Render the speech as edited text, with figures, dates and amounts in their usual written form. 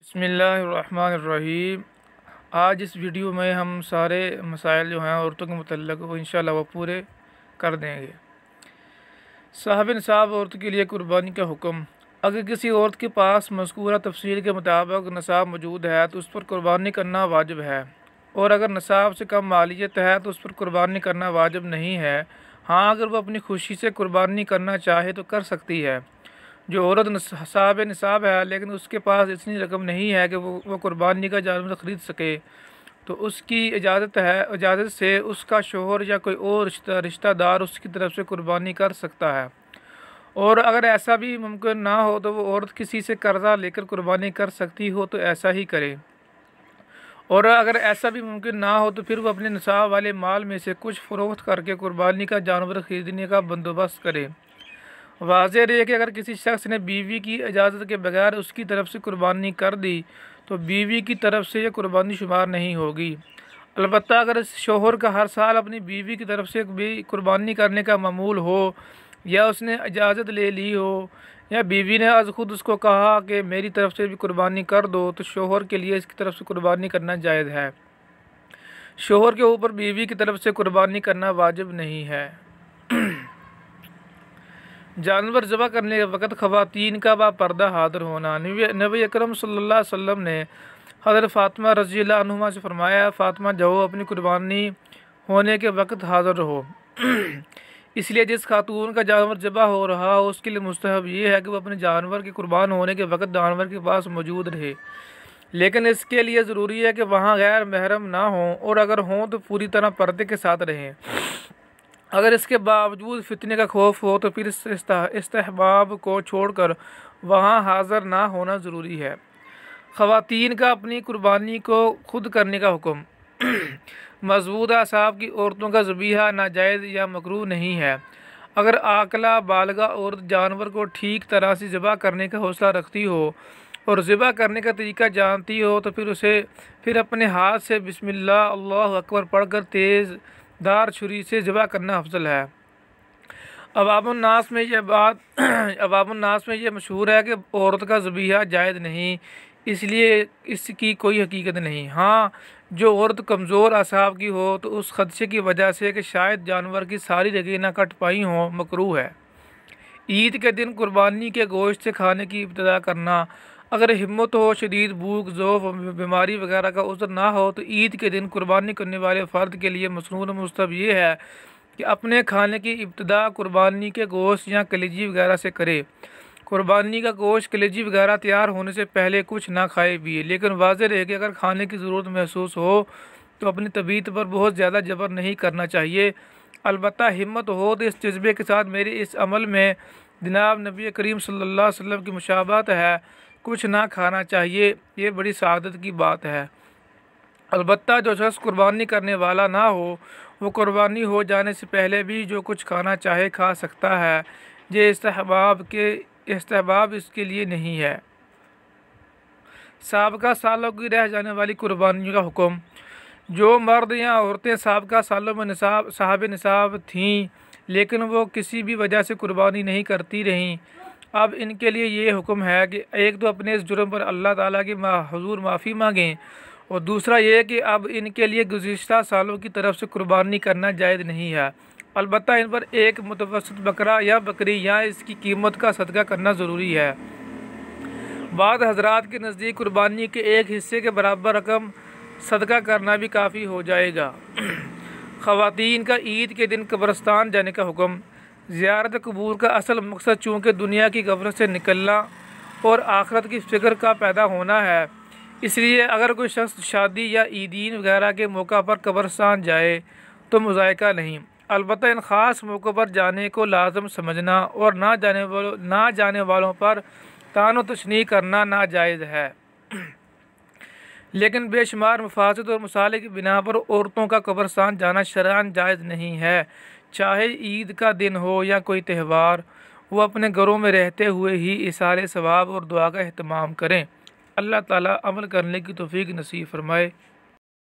बिस्मिल्लाहिर्रहमानिर्रहीम। आज इस वीडियो में हम सारे मसाइल जो हैं औरतों के मुतल्लिक़ वो इंशाअल्लाह वो पूरे कर देंगे। साहिब निसाब औरत के लिए कुर्बानी का हुक्म। अगर किसी औरत के पास मज़कूरा तफसील के मुताबिक निसाब मौजूद है तो उस पर कुर्बानी करना वाजिब है, और अगर निसाब से कम मालियत है तो उस पर कुर्बानी करना वाजिब नहीं है। हाँ, अगर वह अपनी खुशी से कुर्बानी करना चाहे तो कर सकती है। जो औरत साहिब निसाब है लेकिन उसके पास इतनी रकम नहीं है कि वो कुर्बानी का जानवर ख़रीद सके, तो उसकी इजाज़त से उसका शोहर या कोई और रिश्तेदार उसकी तरफ से कुर्बानी कर सकता है। और अगर ऐसा भी मुमकिन ना हो तो वो औरत किसी से कर्ज़ा लेकर कुर्बानी कर सकती हो तो ऐसा ही करे, और अगर ऐसा भी मुमकिन ना हो तो फिर वो अपने निसाब वाले माल में से कुछ फ़रोख्त करके कुर्बानी का जानवर ख़रीदने का बंदोबस्त करे। वाज़ेह रहे कि अगर किसी शख्स ने बीवी की इजाज़त के बगैर उसकी तरफ से कुर्बानी कर दी तो बीवी की तरफ से यह कुर्बानी शुमार नहीं होगी। अलबत्ता अगर शोहर का हर साल अपनी बीवी की तरफ से भी कुर्बानी करने का मामूल हो, या उसने इजाज़त ले ली हो, या बीवी ने आज खुद उसको कहा कि मेरी तरफ से भी कुर्बानी कर दो, तो शोहर के लिए इसकी तरफ से कुर्बानी करना जायज़ है। शोहर के ऊपर बीवी की तरफ से कुर्बानी करना वाजिब नहीं है। जानवर ज़बह करने के वक़्त ख़वातीन का बापर्दा हाज़िर होना। नबी अकरम सल्लल्लाहु अलैहि वसल्लम ने हज़रत फ़ातिमा रज़ियल्लाहु अन्हा से फ़रमाया, फ़ातिमा जाओ अपनी कुर्बानी होने के वक़्त हाज़िर रहो। इसलिए जिस खातून का जानवर ज़बह हो रहा हो उसके लिए मुस्तहब ये है कि वह अपने जानवर के कुर्बान होने के वक़्त जानवर के पास मौजूद रहे, लेकिन इसके लिए ज़रूरी है कि वहाँ गैर महरम ना हों, और अगर हों तो पूरी तरह पर्दे के साथ रहें। अगर इसके बावजूद फितने का खौफ हो तो फिर इस्तेहबाब को छोड़कर वहाँ हाज़िर ना होना ज़रूरी है। ख़वातीन का अपनी कुर्बानी को खुद करने का हुक्म। मज़बूता असाब की औरतों का ज़बीहा नाजायज़ या मकरूह नहीं है। अगर आकला बालगा औरत जानवर को ठीक तरह से ज़बह करने का हौसला रखती हो और ज़बह करने का तरीका जानती हो तो फिर अपने हाथ से बिस्मिल्लाह अल्लाहु अकबर पढ़कर तेज़ दार छुरी से ज़बह करना अफजल है। अवामुन्नास में यह मशहूर है कि औरत का ज़बीहा जायज़ नहीं, इसलिए इसकी कोई हकीकत नहीं। हाँ, जो औरत कमज़ोर असाब की हो तो उस खदशे की वजह से कि शायद जानवर की सारी रगें ना कट पाई हों, मकरूह है। ईद के दिन कुर्बानी के गोश्त से खाने की इब्तिदा करना। अगर हिम्मत हो, शदीद भूख, ज़ौफ़, बीमारी वगैरह का उज़्र ना हो तो ईद के दिन कुर्बानी करने वाले फ़र्द के लिए मसनून मुस्तहब ये है कि अपने खाने की इब्तिदा कुर्बानी के गोश्त या कलेजी वगैरह से करे। कुर्बानी का गोश्त कलेजी वगैरह तैयार होने से पहले कुछ ना खाए पिए, लेकिन वाज़ेह रहे कि अगर खाने की ज़रूरत महसूस हो तो अपनी तबीयत पर बहुत ज़्यादा जबर नहीं करना चाहिए। अलबत्ता हिम्मत हो तो इस जज्बे के साथ मेरे इस अमल में जनाब नबी करीम सल्लल्लाहु अलैहि वसल्लम की मुशाबहत है, कुछ ना खाना चाहिए। ये बड़ी सआदत की बात है। अलबत्ता जो शख्स कुर्बानी करने वाला ना हो वो कुर्बानी हो जाने से पहले भी जो कुछ खाना चाहे खा सकता है। ये इस्तेहबाब इसके लिए नहीं है। साबका सालों की रह जाने वाली कुर्बानियों का हुक्म। जो मर्द या औरतें साबका सालों में साहब निसाब थीं लेकिन वो किसी भी वजह से कुर्बानी नहीं करती रहीं, अब इनके लिए ये हुक्म है कि एक तो अपने इस जुर्म पर अल्लाह ताला की हुजूर माफ़ी मांगें, और दूसरा ये कि अब इनके लिए गुज़िश्ता सालों की तरफ से कुर्बानी करना जायज़ नहीं है। अलबत्ता इन पर एक मुतवस्सित बकरा या बकरी या इसकी कीमत का सदका करना ज़रूरी है। बाद हज़रात के नज़दीक कुर्बानी के एक हिस्से के बराबर रकम सदका करना भी काफ़ी हो जाएगा। ख़वातीन का ईद के दिन कब्रस्तान जाने का हुक्म। ज़ियारत कबूर का असल मकसद चूँकि दुनिया की गफलत से निकलना और आखिरत की फ़िक्र का पैदा होना है, इसलिए अगर कोई शख्स शादी या ईदीन वगैरह के मौका पर कब्रस्तान जाए तो मुज़ायका नहीं। अलबत्ता इन ख़ास मौक़ों पर जाने को लाज़िम समझना और ना जाने वालों पर तानो तशनी करना नाजायज़ है। लेकिन बेशुमार मफासद और मसाले की बिना पर औरतों का कब्रस्तान जाना शरअन जायज़ नहीं है। चाहे ईद का दिन हो या कोई त्यौहार, वो अपने घरों में रहते हुए ही इसारे सवाब और दुआ का एहतमाम करें। अल्लाह ताला अमल करने की तौफीक नसीब फरमाए।